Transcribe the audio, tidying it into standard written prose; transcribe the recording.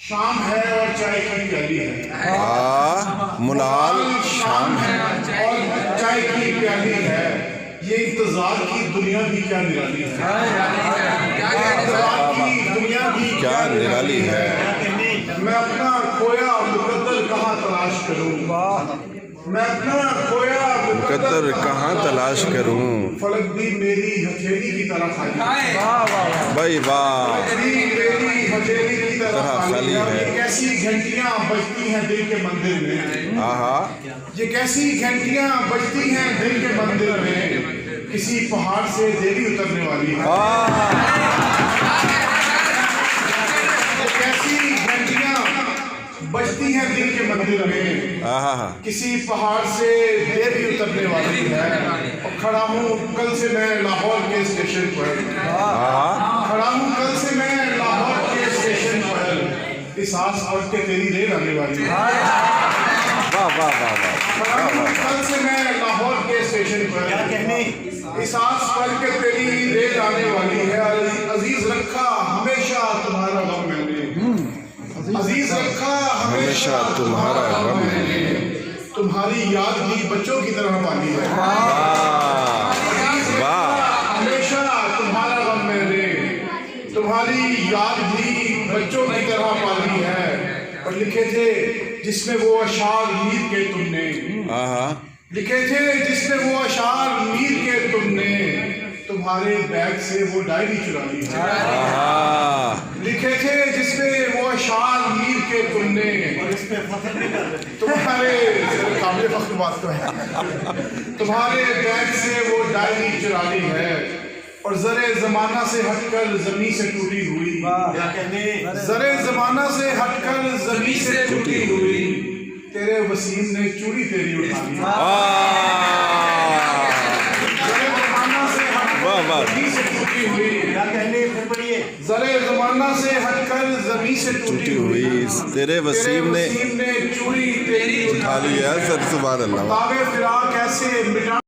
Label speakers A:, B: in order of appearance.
A: شام ہے اور چائے کی پیالی ہے،
B: منال
A: شام ہے اور چائے کی پیالی ہے، یہ انتظار کی دنیا بھی کیا نرالی ہے، انتظار کی دنیا بھی
B: کیا نرالی ہے۔
A: میں اپنا کھویا مقدر کہاں تلاش کروں، میں اپنا کھویا
B: مقدر کہاں تلاش کروں،
A: فلک بھی میری ہتھیلی کی طرح خالی ہے،
B: بھائی واہ،
A: میری ہتھیلی کی طرح خالی ہے۔
B: ہے۔
A: یہ کیسی گھنٹیاں بجتی ہیں دل کے مندر میں،
B: آہا، یہ
A: یہ کیسی گھنٹیاں بجتی ہیں دل کے مندر میں، کسی پہاڑ سے دیوی اترنے والی ہے، یہ کیسی گھنٹیاں بجتی ہیں دل کے مندر میں،
B: آہا،
A: کسی پہاڑ سے دیوی اترنے والی ہے۔ اور کھڑا ہوں کل سے میں لاہور کے اسٹیشن پر، کھڑا ہوں کل سے میں لاہور کے اسٹیشن پر، اس آس پڑھ کے تیری ریل آنے والی ہے،
B: واہ واہ واہ واہ،
A: کھڑا ہوں کل سے میں لاہور کے اسٹیشن پر، اس آس پڑھ کے تیری ریل آنے والی ہے۔ عزیز رکھا ہمیشہ تمہارا غم میں نے، عزیز رکھا
B: ہمیشہ تمہارا غم میں نے،
A: تمہاری یاد بھی بچوں کی طرح پالی ہے،
B: واہ،
A: ہمیشہ تمہارا غم میں نے، تمہاری یاد بھی بچوں کی طرح پالی ہے۔ اور لکھے تھے جس میں وہ اشعار میر کے تم نے،
B: آہا،
A: لکھے تھے جس میں وہ اشعار میر کے تم نے، تمہارے بیگ سے وہ ڈائری چرا لی ہے،
B: آہا،
A: لکھے تھے جس میں وہ اشعار میر کے تم نے، تمہارے قابل فخر بات تو ہے، تمہارے بیگ سے وہ ڈائری چرا لی ہے۔ اور زرے زمانہ سے ہٹ کر زمین سے ٹوٹی ہوئی، زرے زمانہ سے ہٹ کر زمین سے ٹوٹی ہوئی، تیرے وسیم نے چوڑی تیری اٹھا لی، زرے زمانہ سے ہٹ
B: واہ
A: کر
B: واہ،
A: زمین سے ٹوٹی ہوئی، زرے زمانہ سے ہٹ کر زمین سے ٹوٹی ہوئی،
B: تیرے وسیم نے
A: چوڑی تیری
B: اٹھا لی ہے، سر سبحان اللہ۔
A: تابِ فراق ایسے مٹا